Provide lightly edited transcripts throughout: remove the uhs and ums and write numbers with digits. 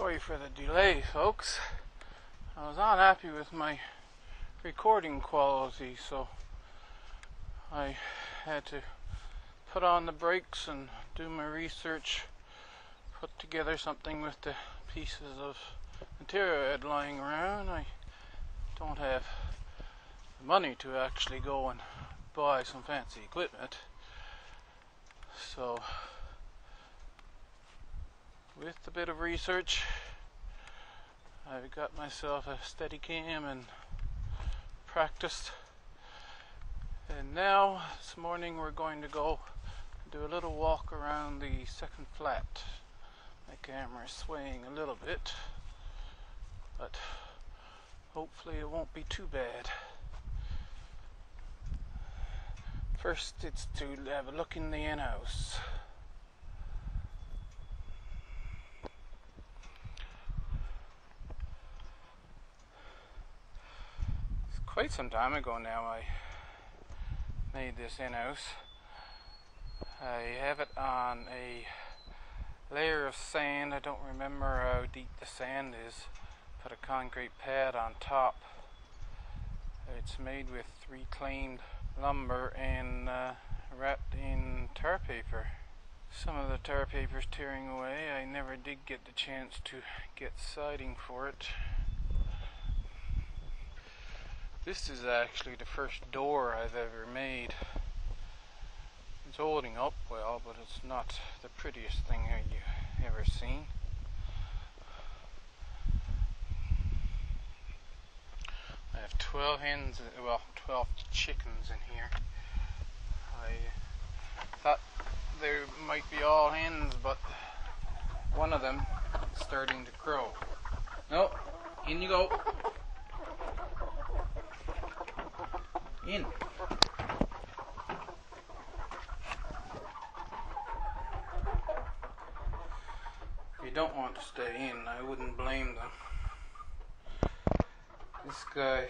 Sorry for the delay, folks. I was not happy with my recording quality, so I had to put on the brakes and do my research, put together something with the pieces of material I had lying around. I don't have the money to actually go and buy some fancy equipment, so with a bit of research I got myself a Steadicam and practiced, and now this morning we're going to go do a little walk around the second flat. My camera is swaying a little bit, but hopefully it won't be too bad. First it's to have a look in the in-house. Quite some time ago now I made this in-house. I have it on a layer of sand. I don't remember how deep the sand is. Put a concrete pad on top. It's made with reclaimed lumber and wrapped in tar paper. Some of the tar paper's tearing away. I never did get the chance to get siding for it. This is actually the first door I've ever made. It's holding up well, but it's not the prettiest thing you've ever seen. I have 12 hens, well, 12 chickens in here. I thought they might be all hens, but one of them is starting to crow. No, in you go. In. If you don't want to stay in, I wouldn't blame them. This guy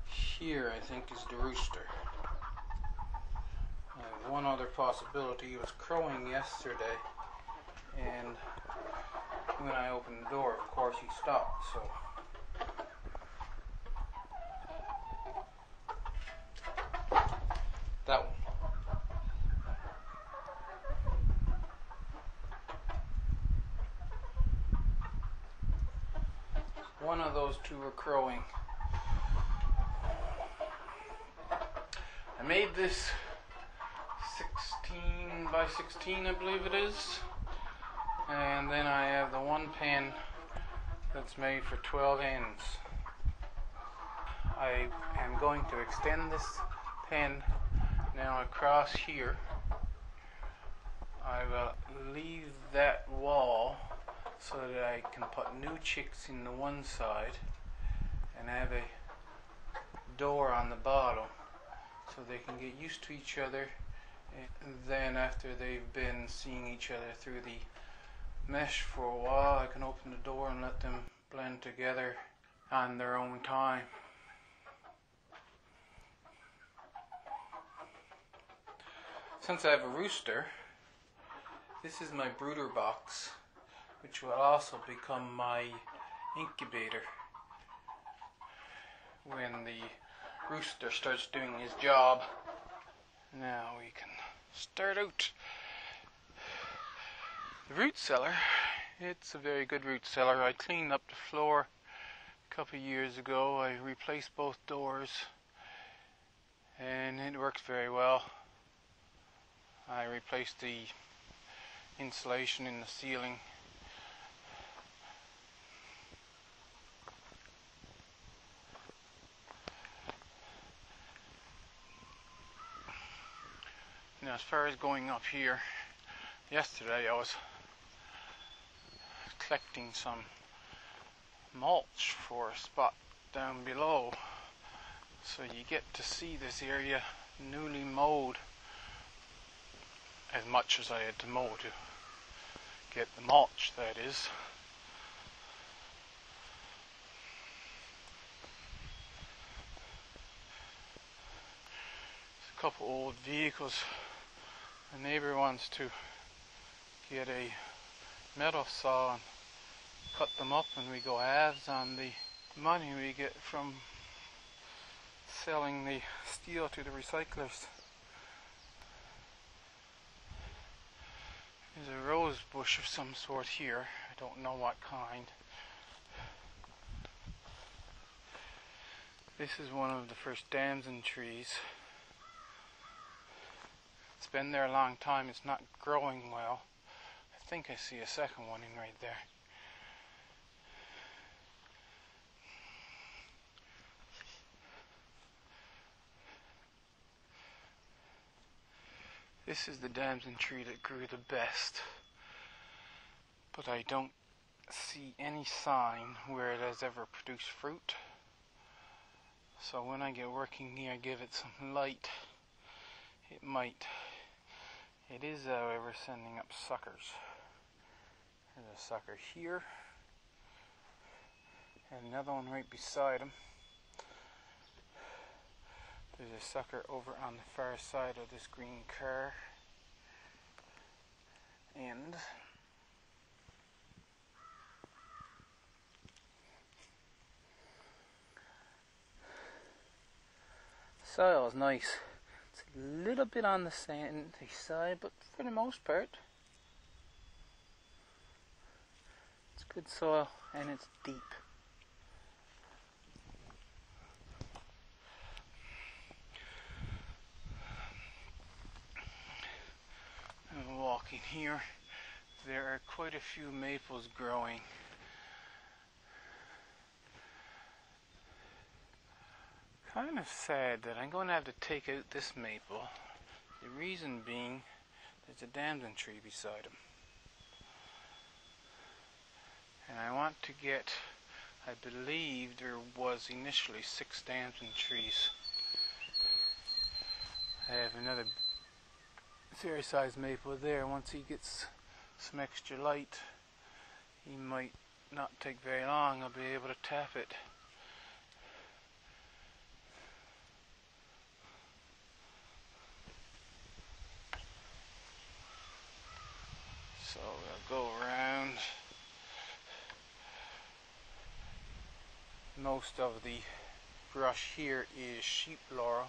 here, I think, is the rooster. I have one other possibility. He was crowing yesterday, and when I opened the door, of course, he stopped, so that one. One of those two were crowing. I made this 16 by 16, I believe it is. And then I have the one pen that's made for 12 hens. I am going to extend this pen now across here. I will leave that wall so that I can put new chicks in the one side and have a door on the bottom so they can get used to each other, and then after they've been seeing each other through the mesh for a while, I can open the door and let them blend together on their own time. Since I have a rooster, this is my brooder box, which will also become my incubator when the rooster starts doing his job. Now we can start out. The root cellar, it's a very good root cellar. I cleaned up the floor a couple of years ago. I replaced both doors and it works very well. I replaced the insulation in the ceiling. Now, as far as going up here, yesterday I was collecting some mulch for a spot down below, so you get to see this area newly mowed, as much as I had to mow to get the mulch, that is. There's a couple old vehicles. The neighbor wants to get a metal saw and cut them up, and we go halves on the money we get from selling the steel to the recyclers. There's a rose bush of some sort here. I don't know what kind. This is one of the first damson trees. It's been there a long time. It's not growing well. I think I see a second one in right there. This is the damson tree that grew the best, but I don't see any sign where it has ever produced fruit. So when I get working here, give it some light, it might. It is, however, sending up suckers. There's a sucker here, and another one right beside him. There's a sucker over on the far side of this green car. And soil is nice. It's a little bit on the sandy side, but for the most part, it's good soil and it's deep. I'm walking here. There are quite a few maples growing. Kind of sad that I'm going to have to take out this maple. The reason being, there's a damson tree beside him. And I want to get, I believe there was initially 6 damson trees. I have another fair sized maple there. Once he gets some extra light, he might not take very long. I'll be able to tap it. So we'll go around. Most of the brush here is sheep laurel.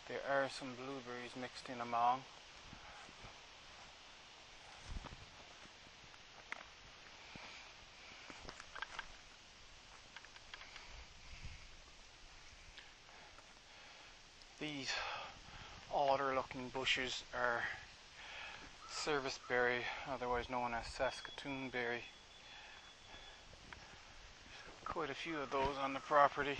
There are some blueberries mixed in among. These alder looking bushes are serviceberry, otherwise known as Saskatoon berry. Quite a few of those on the property.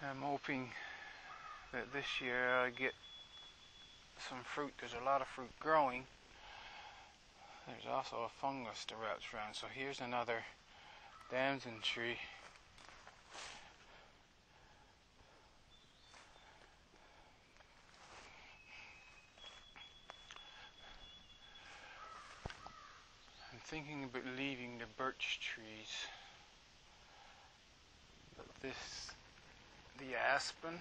I'm hoping that this year I get some fruit. There's a lot of fruit growing. There's also a fungus that wraps around. So here's another damson tree. I'm thinking about leaving the birch trees. But the aspen,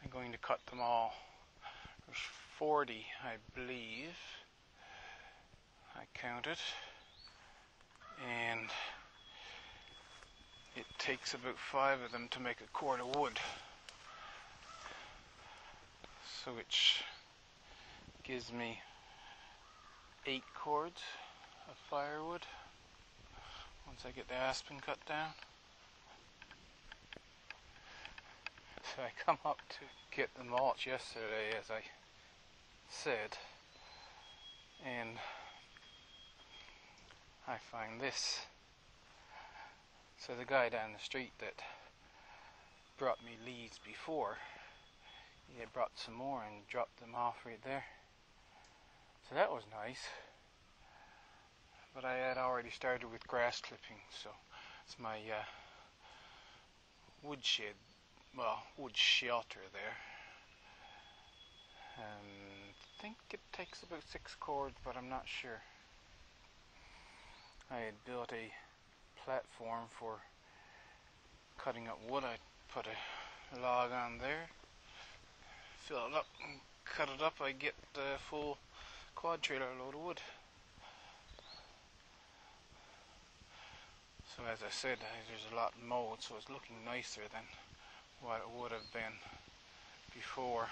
I'm going to cut them all. There's 40, I believe. I counted. And it takes about 5 of them to make a cord of wood. So which gives me 8 cords of firewood once I get the aspen cut down. So I come up to get the mulch yesterday, as I said, and I find this. So the guy down the street that brought me leaves before, he had brought some more and dropped them off right there. So that was nice. But I had already started with grass clipping, so it's my wood shed, well, wood shelter there. I think it takes about 6 cords, but I'm not sure. I had built a platform for cutting up wood. I put a log on there, fill it up and cut it up. I get the full quad trailer load of wood. So as I said, there's a lot mowed, so it's looking nicer than what it would have been before.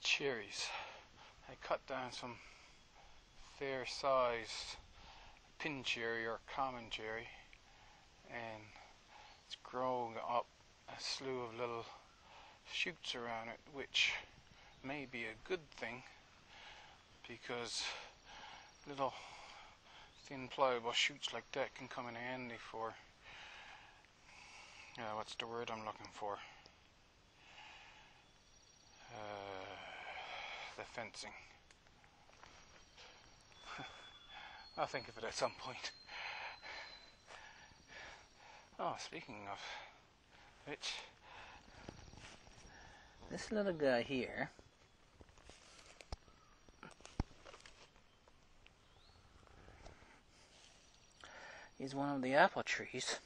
Cherries. I cut down some fair sized pin cherry or common cherry, and it's growing up a slew of little shoots around it, which may be a good thing because little thin pliable shoots like that can come in handy for what's the word I'm looking for? The fencing. I'll think of it at some point. Oh, speaking of which, this little guy here is one of the apple trees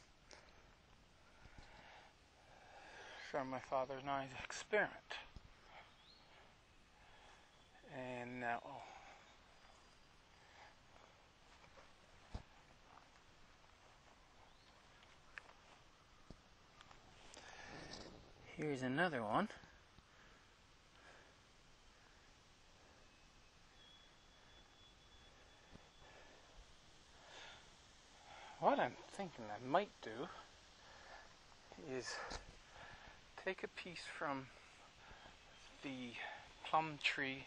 from my father and I's experiment. And now, here's another one. What I'm thinking I might do is take a piece from the plum tree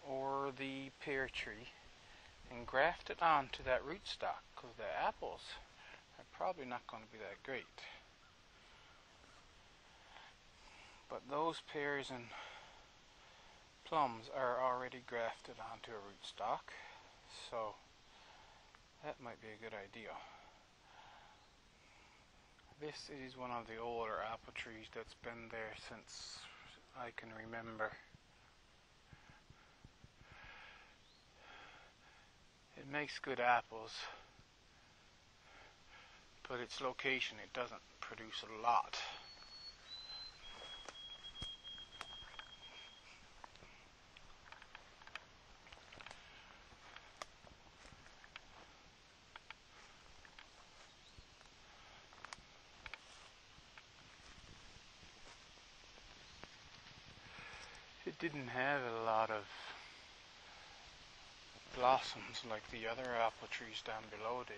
or the pear tree and graft it onto that rootstock, because the apples are probably not going to be that great. But those pears and plums are already grafted onto a rootstock, so that might be a good idea. This is one of the older apple trees that's been there since I can remember. It makes good apples, but its location, it doesn't produce a lot. It didn't have a lot of blossoms like the other apple trees down below did.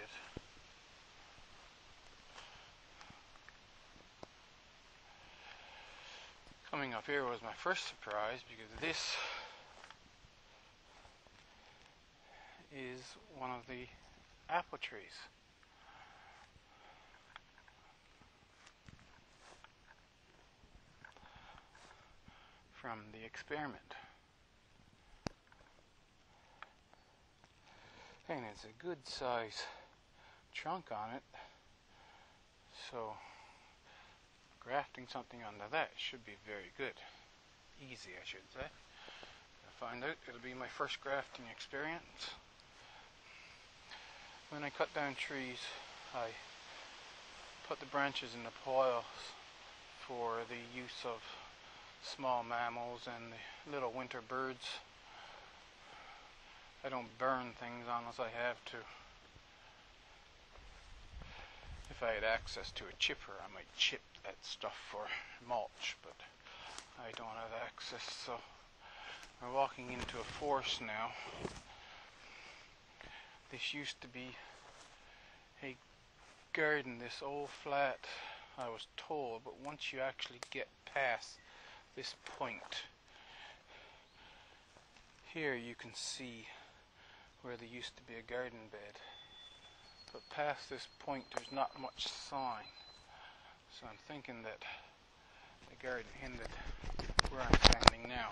Coming up here was my first surprise, because this is one of the apple trees. From the experiment. And it's a good size trunk on it, so grafting something onto that should be very good. Easy, I should say. I'll find out. It'll be my first grafting experience. When I cut down trees, I put the branches in the piles for the use of small mammals and the little winter birds. I don't burn things unless I have to. If I had access to a chipper, I might chip that stuff for mulch, but I don't have access, so we're walking into a forest now. This used to be a garden, this old flat, I was told, but once you actually get past this point here, you can see where there used to be a garden bed, but past this point there's not much sign, so I'm thinking that the garden ended where I'm standing now.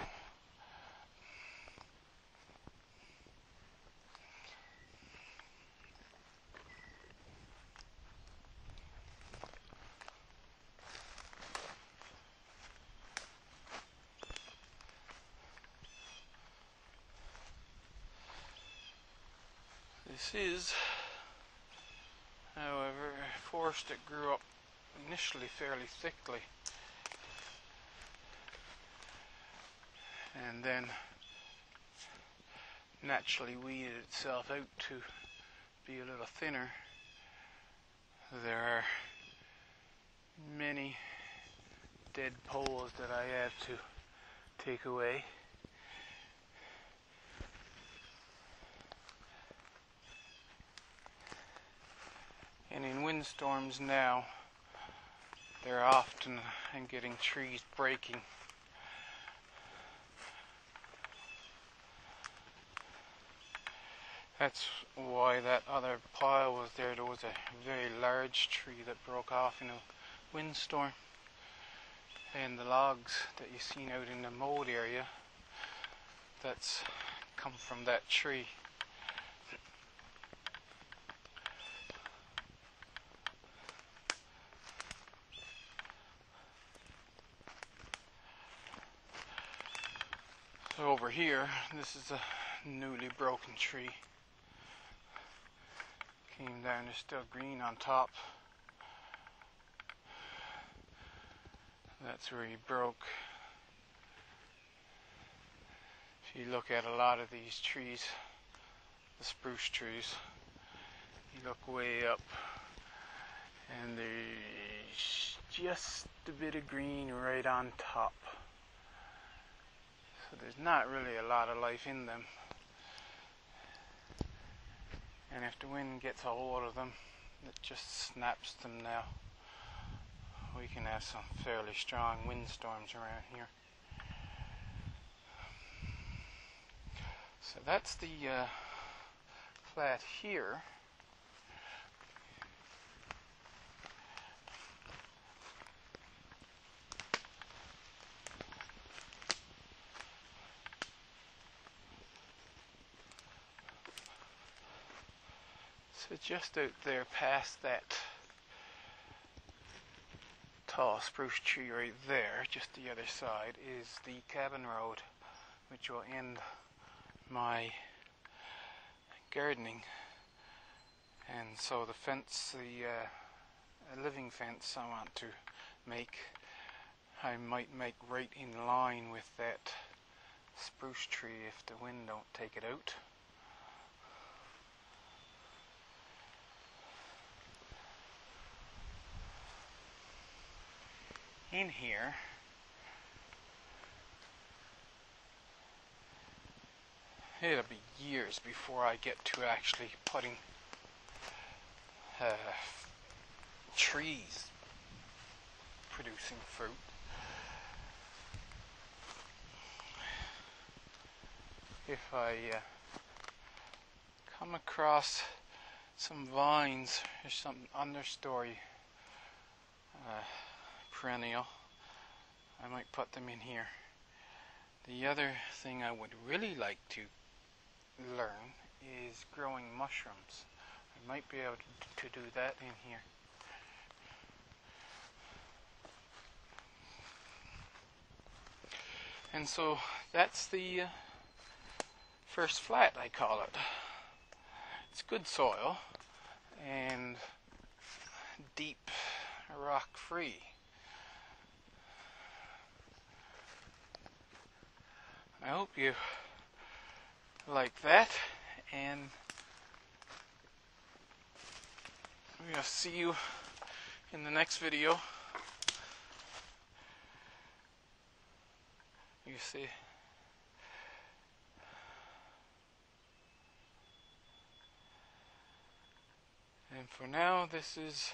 is, however, a forest that grew up initially fairly thickly and then naturally weeded itself out to be a little thinner. There are many dead poles that I have to take away. And in windstorms now, they're often getting trees breaking. That's why that other pile was there. There was a very large tree that broke off in a windstorm. And the logs that you've seen out in the mowed area, that's come from that tree. So over here, this is a newly broken tree. Came down, there's still green on top. That's where he broke. If you look at a lot of these trees, the spruce trees, you look way up and there's just a bit of green right on top. So there's not really a lot of life in them. And if the wind gets a hold of them, it just snaps them now. We can have some fairly strong windstorms around here. So that's the flat here. So just out there past that tall spruce tree right there, just the other side, is the cabin road, which will end my gardening. And so the fence, the living fence I want to make, I might make right in line with that spruce tree if the wind don't take it out. In here, it'll be years before I get to actually putting trees producing fruit. If I come across some vines or some understory perennial, I might put them in here. The other thing I would really like to learn is growing mushrooms. I might be able to do that in here. And so that's the first flat, I call it. It's good soil and deep rock free. I hope you like that, and I'm going to see you in the next video. You see. And for now, this is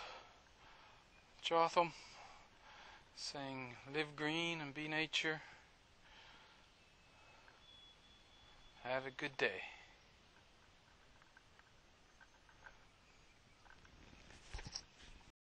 Jotham saying live green and be nature. Have a good day.